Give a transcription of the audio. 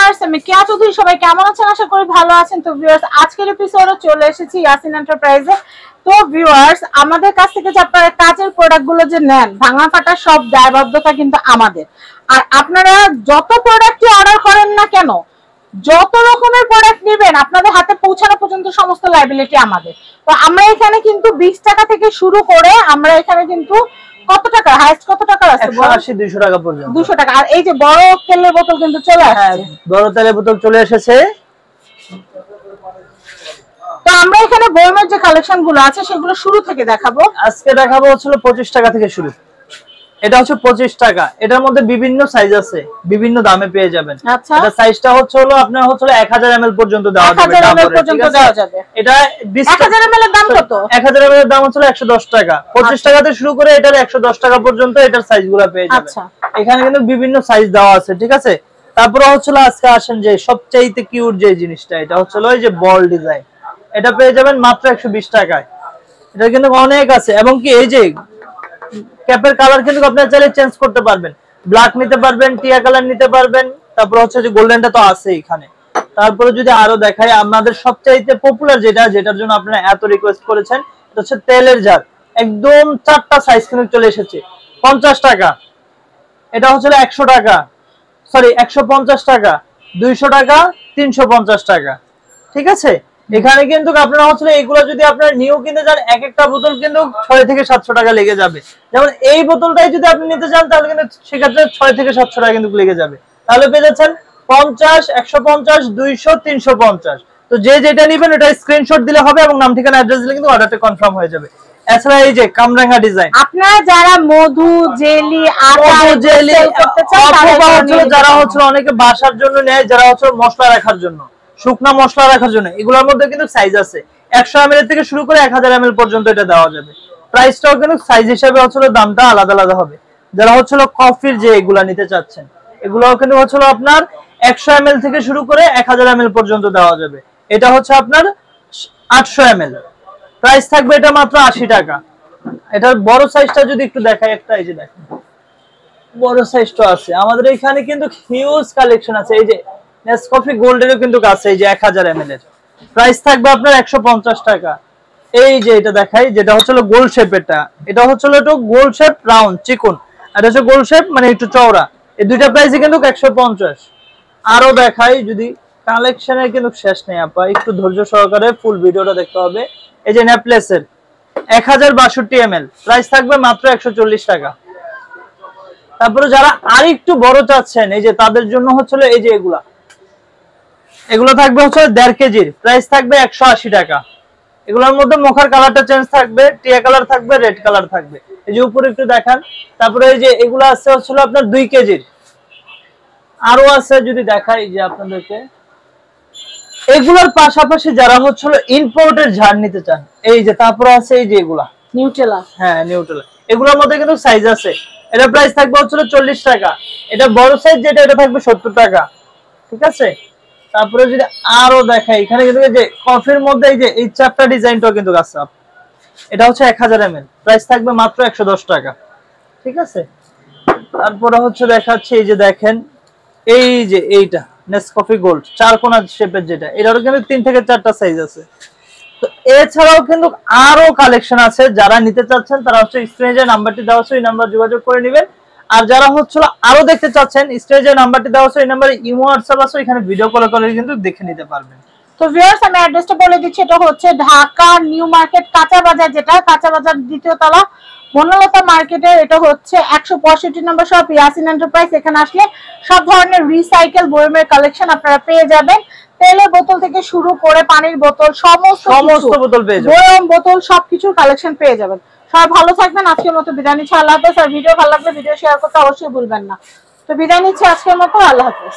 Viewers, আমি কেয়া চৌধুরী। সবাই কেমন আছেন? আশা করি ভালো আছেন। তো ভিউয়ার্স, আজকের এপিসোডে চলে এসেছি ইয়াসিন এন্টারপ্রাইজে। তো ভিউয়ার্স, আমাদের কাছ থেকে যে আপনারা কাজের প্রোডাক্টগুলো যে নেন, ভাঙা ফাটা সব দায়বদ্ধতা কিন্তু আমাদের। আর আপনারা যত প্রোডাক্টই অর্ডার করেন না কেন, যত রকমের প্রোডাক্ট নেবেন, আপনাদের হাতে পৌঁছানো পর্যন্ত সমস্ত লায়াবিলিটি আমাদের। তো আমরা এখানে কিন্তু 20 টাকা থেকে শুরু করে আমরা এখানে কিন্তু কত টাকা হাইস্ট কত টাকা আছে? 180 200 টাকা পর্যন্ত। 200 টাকা। আর এই যে বড় তেলের বোতল কিন্তু চলে আসছে। বড় তেলের বোতল চলে এসেছে। তো আমরা এখানে বয়মের যে কালেকশন গুলো আছে সেগুলো শুরু থেকে দেখাবো। আজকে দেখাবো হচ্ছে 25 টাকা থেকে শুরু। এটা হচ্ছে 25 টাকা। এটার মধ্যে বিভিন্ন সাইজ আছে, বিভিন্ন দামে পেয়ে যাবেন। আচ্ছা, এটা সাইজটা হচ্ছে আপনার হচ্ছে 1000 ml পর্যন্ত দেওয়া যাবে। 1000 ml পর্যন্ত দেওয়া যাবে। এটা 1000 ml এর দাম কত? 1000 ml এর দাম হচ্ছে 110 টাকা। 25 টাকা থেকে শুরু করে এটার 110 টাকা পর্যন্ত এটার সাইজগুলো পেয়ে যাবেন। আচ্ছা, এখানে কিন্তু বিভিন্ন সাইজ দেওয়া আছে, ঠিক আছে? তারপর হচ্ছে আজকে আসেন যে সবচেয়ে কিউট যে জিনিসটা, এটা হচ্ছে ওই যে বল ডিজাইন। এটা পেয়ে যাবেন মাত্র 120 টাকায়। এটা কিন্তু অনেক আছে, এবং কি এই যে ক্যাপের কালার কিন্তু আপনারা চাইলে চেঞ্জ করতে পারবেন। ব্ল্যাক নিতে পারবেন, টিয়া কালার নিতে পারবেন, তারপর হচ্ছে যে গোল্ডেনটা তো আছে এখানে। তারপরে যদি আরো দেখাই, আমাদের সবচাইতে পপুলার যেটার জন্য আপনারা এত রিকোয়েস্ট করেছেন, এটা হচ্ছে তেলের জার। একদম 4টা সাইজ কিন্তু চলে এসেছে। 50 টাকা, এটা হচ্ছে 100 টাকা, সরি 150 টাকা, 200 টাকা, 350 টাকা, ঠিক আছে? এখানে কিন্তু আপনারা হচ্ছে এগুলো যদি আপনারা নিউ কিনতে যান, এক একটা বোতল কিন্তু 6 থেকে 700 টাকা লেগে যাবে। যেমন এই বোতলটাই যদি আপনি নিতে চান তাহলে কিন্তু সেক্ষেত্রে 6 থেকে 700 টাকা কিন্তু লেগে যাবে। তাহলে পেয়ে যাচ্ছেন 50, 150, 200, 350। তো যে যেটা নেবেন ওটা স্ক্রিনশট দিলে হবে, এবং নাম ঠিকানা অ্যাড্রেস দিলে কিন্তু অর্ডারটা কনফার্ম হয়ে যাবে। এছাড়া এই যে কামরাঙ্গা ডিজাইন, আপনারা যারা মধু জেলি আটা জেলি করতে চান, অথবা হচ্ছে যারা হচ্ছে অনেকে বাসার জন্য নেয়, যারা হচ্ছে মশলা রাখার জন্য, শুকনা মশলা রাখার জন্য, এগুলোর মধ্যে কিন্তু সাইজ আছে। 100 ml থেকে শুরু করে 1000 ml পর্যন্ত এটা দেওয়া যাবে। প্রাইসটাও কিন্তু সাইজ হিসেবে হচ্ছে দামটা আলাদা আলাদা হবে। যারা হচ্ছে কফির যে এগুলা নিতে চাচ্ছেন, এগুলোও কিন্তু হচ্ছে আপনার 100 ml থেকে শুরু করে 1000 ml পর্যন্ত দেওয়া যাবে। এটা হচ্ছে আপনার 800 ml। প্রাইস থাকবে এটা মাত্র 80 টাকা। এটার বড় সাইজটা যদি একটু দেখাই, একটা এই যে দেখেন বড় সাইজটা আছে আমাদের এখানে, কিন্তু হিউজ কালেকশন আছে। এই যে নেসকফি গোল্ডেরও কিন্তু আছে, এই যে 1000 ml এর প্রাইস থাকবে আপনার 150 টাকা। এই যে এটা দেখাই, যেটা হচ্ছে গোল শেপ, এটা হচ্ছে একটু গোল শেপ রাউন্ড চিকন, আর এটা হচ্ছে গোল শেপ মানে একটু চওড়া। এই দুইটা প্রাইসই কিন্তু 150। আরো দেখাই, যদি কালেকশনের কিন্তু শেষ নেই আপা, একটু ধৈর্য সহকারে ফুল ভিডিওটা দেখতে হবে। এই যে নেপলেসের 1062 ml প্রাইস থাকবে মাত্র 140 টাকা। তারপরে যারা আরেকটু বড় চাচ্ছেন, এই যে তাদের জন্য হচ্ছে এই যে এগুলো থাকবে হচ্ছে 1.5 কেজির, প্রাইস থাকবে 180 টাকা। এগুলোর মধ্যে মুখার কালারটা চেঞ্জ থাকবে, টিয়া কালার থাকবে, রেড কালার থাকবে। এই যে উপরে একটু দেখান। তারপরে এই যে এগুলো আছে হচ্ছে আপনার 2 কেজির, আরো আছে যদি দেখাই যে আপনাদেরকে। এগুলোর পাশাপাশি যারা হচ্ছে ইম্পোর্টেড ঝাড় নিতে চান, এই যে তারপরে আছে এই যে এগুলা নিউট্রেলা, হ্যাঁ নিউট্রেলা, এগুলোর মধ্যে কিন্তু সাইজ আছে। এটা প্রাইস থাকবে হচ্ছে 40 টাকা। এটা বড় সাইজ যেটা, এটা থাকবে 70 টাকা, ঠিক আছে? তারপরে যদি আরো দেখাই, এখানে কিন্তু এই যে কফির মধ্যে এই যে এই চ্যাপ্টা ডিজাইনটাও কিন্তু আছে। এটা হচ্ছে 1000 ml, প্রাইস থাকবে মাত্র 110 টাকা, ঠিক আছে? তারপরে হচ্ছে দেখাচ্ছি, এই যে দেখেন এই যে এইটা নেসকফি গোল্ড 4 কোণা শেপের, যেটা এটারও কিন্তু 3 থেকে 4টা সাইজ আছে। তো এছাড়াও কিন্তু আরো কালেকশন আছে। যারা নিতে চাচ্ছেন তারা হচ্ছে স্ক্রিনে যে নাম্বারটি দেওয়া আছে ওই নাম্বার যোগাযোগ করে নেবেন। আর যারা হচ্ছে আরো দেখতে চাচ্ছেন, স্ক্রিনে যে নাম্বারটি দেওয়া আছে ওই নাম্বারে ইমো হোয়াটসঅ্যাপ আছে, এখানে ভিডিও কল করে কিন্তু দেখে নিতে পারবেন। তো ভিউয়ার্স, আমি অ্যাড্রেসটা বলে দিচ্ছি। এটা হচ্ছে ঢাকা নিউ মার্কেট কাঁচা বাজার, যেটা কাঁচা বাজার 2য় তলা বনলতা মার্কেটের। এটা হচ্ছে 165 নম্বর শপ ইয়াসিন এন্টারপ্রাইজ। এখানে আসলে সব ধরনের রিসাইকেল বয়মের কালেকশন আপনারা পেয়ে যাবেন। তেলের বোতল থেকে শুরু করে পানির বোতল, সমস্ত বোতল পেয়ে যাবেন, বয়ম বোতল সবকিছুর কালেকশন পেয়ে যাবেন। সবাই ভালো থাকবেন। আজকের মতো বিদায় নিচ্ছি, আল্লাহ হাফেজ। আর ভিডিও ভালো লাগলে ভিডিও শেয়ার করতে অবশ্যই ভুলবেন না। তো বিদায় নিচ্ছি আজকের মতো, আল্লাহ হাফেজ।